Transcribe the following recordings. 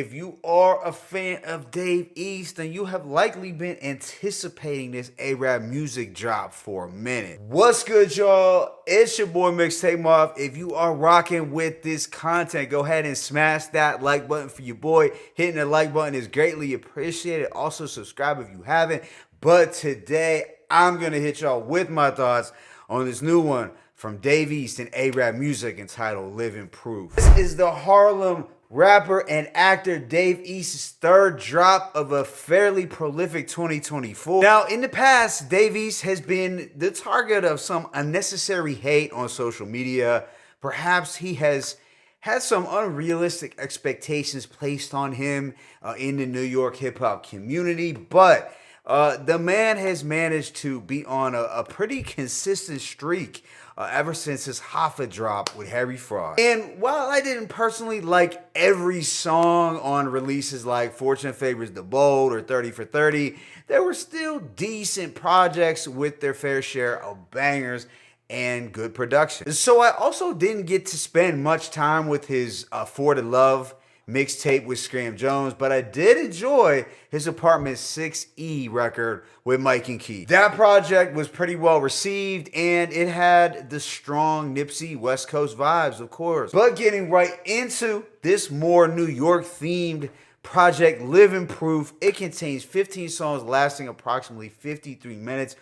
If you are a fan of Dave East, then you have likely been anticipating this araabMUZIK drop for a minute. What's good, y'all? It's your boy Mixtape Moth. If you are rocking with this content, go ahead and smash that like button for your boy. Hitting the like button is greatly appreciated. Also, subscribe if you haven't. But today, I'm going to hit y'all with my thoughts on this new one from Dave East and araabMUZIK entitled Living Proof. This is the Harlem rapper and actor Dave East's third drop of a fairly prolific 2024. Now, in the past, Dave East has been the target of some unnecessary hate on social media. Perhaps he has had some unrealistic expectations placed on him in the New York hip-hop community, but the man has managed to be on a pretty consistent streak ever since his Hoffa drop with Harry Fraud. And while I didn't personally like every song on releases like Fortune Favors the Bold or 30 for 30, there were still decent projects with their fair share of bangers and good production. So I also didn't get to spend much time with his For the Love mixtape with Scram Jones, but I did enjoy his Apartment 6E record with Mike and Keith. That project was pretty well received, and it had the strong Nipsey West Coast vibes, of course. But getting right into this more New York themed project, Living Proof, it contains 15 songs lasting approximately 53 minutes.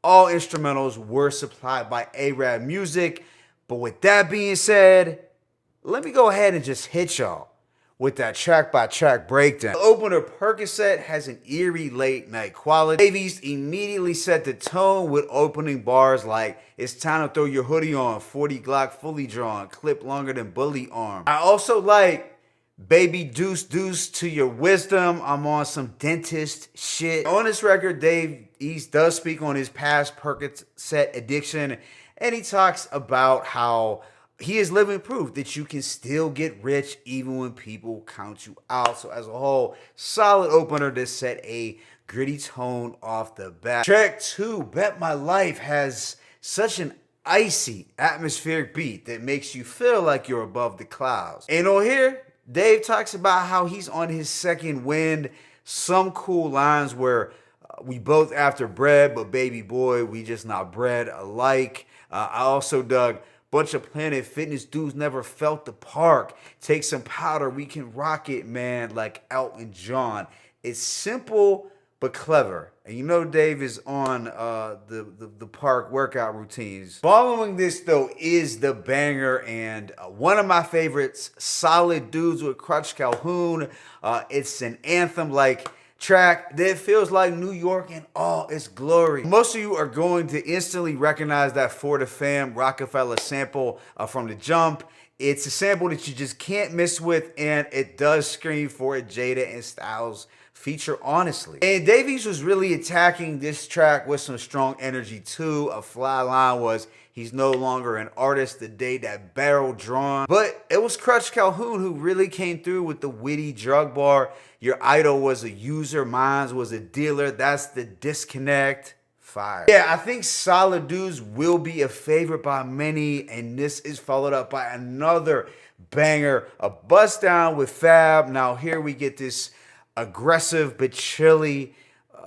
All instrumentals were supplied by araabMUZIK. But with that being said, let me go ahead and just hit y'all with that track-by-track breakdown. The opener, Percocet, has an eerie late-night quality. Dave East immediately set the tone with opening bars like, "It's time to throw your hoodie on, 40 Glock fully drawn, clip longer than bully arm." I also like, "Baby deuce deuce to your wisdom, I'm on some dentist shit." On this record, Dave East does speak on his past Percocet addiction, and he talks about how he is living proof that you can still get rich even when people count you out. So as a whole, solid opener to set a gritty tone off the bat. Track 2, Bet My Life, has such an icy, atmospheric beat that makes you feel like you're above the clouds. And on here, Dave talks about how he's on his second wind. Some cool lines where we both after bread, but baby boy, we just not bred alike. I also dug, "Bunch of Planet Fitness dudes never felt the park. Take some powder, we can rock it, man," like Elton John. It's simple but clever. And you know Dave is on the park workout routines. Following this, though, is the banger and one of my favorites, Solid Dudes with Crutch Calhoun. It's an anthem-like track that feels like New York in all its glory. Most of you are going to instantly recognize that For the Fam Rockefeller sample from the jump. It's a sample that you just can't miss with, and it does scream for a Jada and Styles feature, honestly. And Dave East was really attacking this track with some strong energy too. A fly line was, "He's no longer an artist the day that barrel drawn." But it was Crutch Calhoun who really came through with the witty drug bar. "Your idol was a user, mine was a dealer. That's the disconnect." Fire. Yeah, I think Solid Dudes will be a favorite by many, and this is followed up by another banger, a bust down with Fab. Now here we get this aggressive but chilly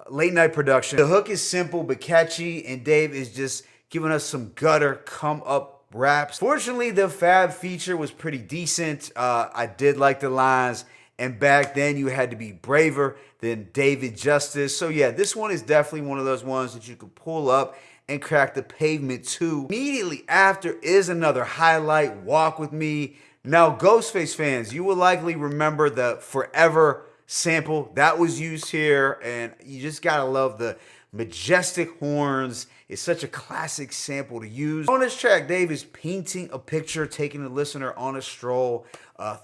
late night production. The hook is simple but catchy, and Dave is just giving us some gutter come up raps. Fortunately, the Fab feature was pretty decent. I did like the lines, and back then you had to be braver than David Justice. So yeah, this one is definitely one of those ones that you could pull up and crack the pavement to. Immediately after is another highlight, Walk With Me. Now, Ghostface fans, you will likely remember the Forever sample that was used here, and you just gotta love the majestic horns. It's such a classic sample to use. On this track, Dave is painting a picture, taking the listener on a stroll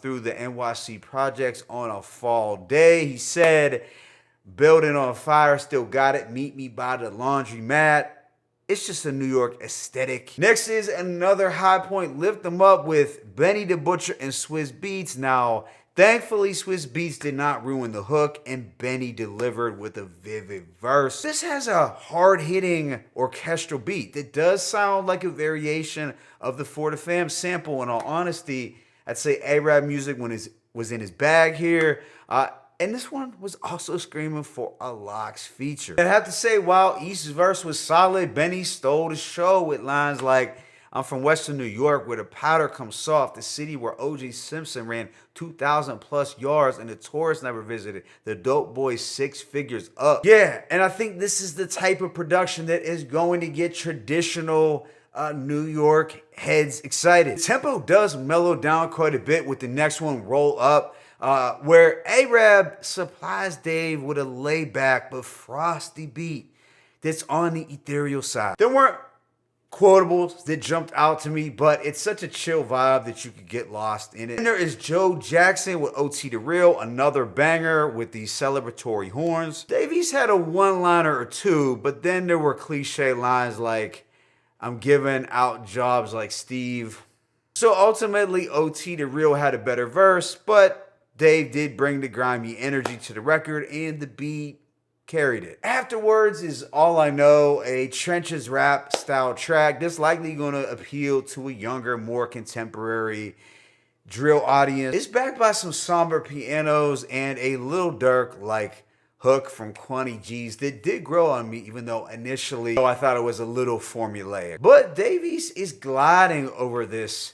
through the NYC projects on a fall day. He said, "Building on fire, still got it, meet me by the laundromat." It's just a New York aesthetic. Next is another high point, Lift Them Up with Benny the Butcher and Swizz Beatz. Now, thankfully, Swizz Beatz did not ruin the hook, and Benny delivered with a vivid verse. This has a hard-hitting orchestral beat that does sound like a variation of the For the Fam sample. In all honesty, I'd say araabMUZIK, was in his bag here. And this one was also screaming for a Locks feature. I have to say, while East's verse was solid, Benny stole the show with lines like, I'm from Western New York where the powder comes soft, the city where O.J. Simpson ran 2,000 plus yards and the tourists never visited. The dope boys 6 figures up. Yeah, and I think this is the type of production that is going to get traditional New York heads excited. The tempo does mellow down quite a bit with the next one, Roll Up, where Arab supplies Dave with a laid-back but frosty beat that's on the ethereal side. There weren't quotables that jumped out to me, but it's such a chill vibe that you could get lost in it. And there is Joe Jackson with OT the Real, another banger with these celebratory horns. Dave East had a one-liner or two, but then there were cliche lines like, I'm giving out jobs like Steve. So ultimately, OT the Real had a better verse, but Dave did bring the grimy energy to the record, and the beat carried it. Afterwards is All I Know, a trenches rap style track that's likely going to appeal to a younger, more contemporary drill audience. It's backed by some somber pianos and a Lil Durk like hook from Quanti G's that did grow on me, even though initially I thought it was a little formulaic. But Dave East is gliding over this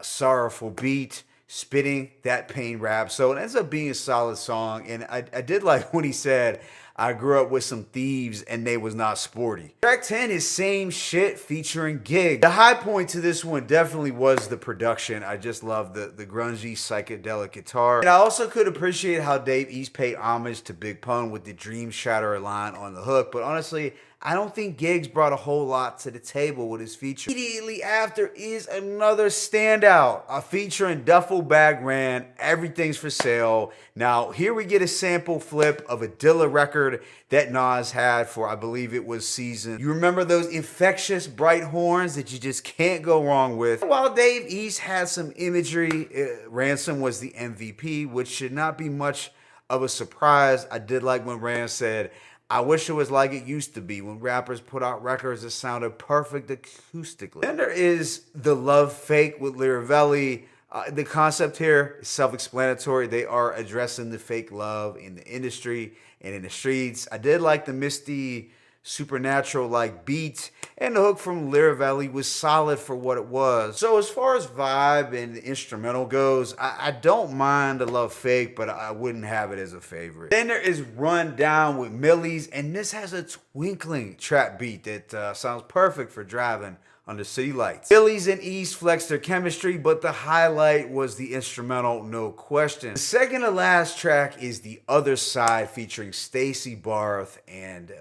sorrowful beat, spitting that pain rap. So it ends up being a solid song. And I did like when he said, I grew up with some thieves and they was not sporty. Track 10 is Same Shit featuring Gig. The high point to this one definitely was the production. I just love the grungy psychedelic guitar. And I also could appreciate how Dave East paid homage to Big Pun with the Dream Shatterer line on the hook. But honestly, I don't think Giggs brought a whole lot to the table with his feature. Immediately after is another standout, featuring Duffel Bag Ran, Everything's for Sale. Now, here we get a sample flip of a Dilla record that Nas had for, I believe it was Season. You remember those infectious bright horns that you just can't go wrong with? While Dave East had some imagery, Ransom was the MVP, which should not be much of a surprise. I did like when Ran said, I wish it was like it used to be when rappers put out records that sounded perfect acoustically. Then there is The Love Fake with Liravelli. The concept here is self-explanatory. They are addressing the fake love in the industry and in the streets. I did like the misty, supernatural-like beat, and the hook from Liravelli was solid for what it was. So as far as vibe and the instrumental goes, I don't mind The Love Fake, but I wouldn't have it as a favorite. Then there is Run Down with Millies, and this has a twinkling trap beat that sounds perfect for driving under city lights. Millies and East flexed their chemistry, but the highlight was the instrumental, no question. The second to last track is The Other Side featuring Stacey Barth, and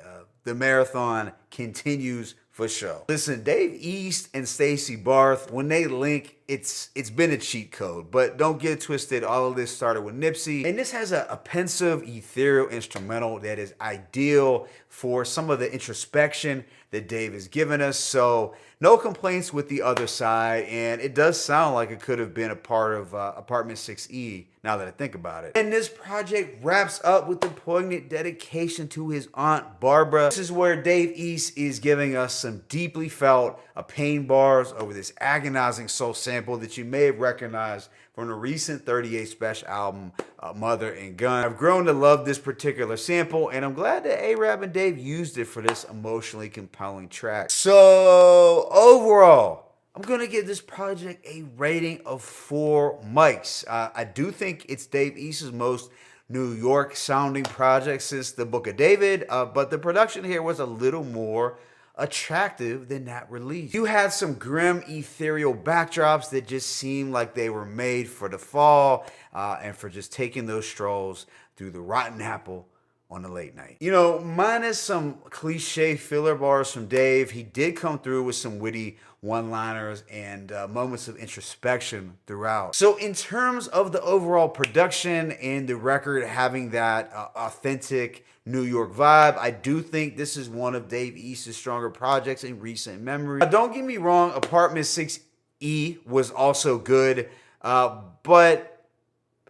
the marathon continues for show. Listen, Dave East and Stacey Barth, when they link, it's been a cheat code, but don't get twisted. All of this started with Nipsey, and this has a pensive, ethereal instrumental that is ideal for some of the introspection that Dave has given us. So no complaints with The Other Side, and it does sound like it could have been a part of Apartment 6E, now that I think about it. And this project wraps up with the poignant dedication to his aunt Barbara. This is where Dave East is giving us some deeply felt pain bars over this agonizing soul sample that you may have recognized from the recent 38 Special album, Mother and Gun. I've grown to love this particular sample, and I'm glad that Arab and Dave used it for this emotionally compelling track. So overall, I'm gonna give this project a rating of 4 mics. I do think it's Dave East's most New York sounding project since the Book of David, but the production here was a little more attractive than that release. You had some grim, ethereal backdrops that just seemed like they were made for the fall and for just taking those strolls through the rotten apple on the late night. You know, minus some cliche filler bars from Dave, he did come through with some witty one-liners and moments of introspection throughout. So in terms of the overall production and the record having that authentic New York vibe, I do think this is one of Dave East's stronger projects in recent memory. Don't get me wrong, Apartment 6E was also good, but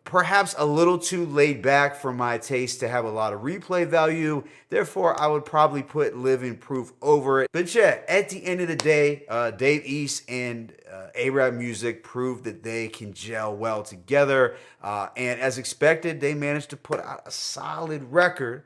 perhaps a little too laid back for my taste to have a lot of replay value. Therefore, I would probably put Living Proof over it. But yeah, at the end of the day, Dave East and araabMUZIK proved that they can gel well together. And as expected, they managed to put out a solid record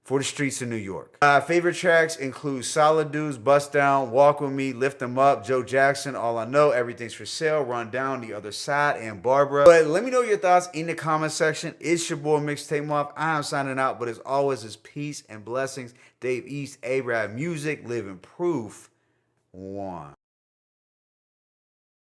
for the streets of New York. Favorite tracks include Solid Dudes, Bust Down, Walk With Me, Lift 'Em Up, Joe Jackson, All I Know, Everything's For Sale, Run Down, The Other Side, and Barbara. But let me know your thoughts in the comment section. It's your boy Mixtape Moth. I'm signing out, but as always, it's peace and blessings. Dave East, araabMUZIK, Living Proof 1.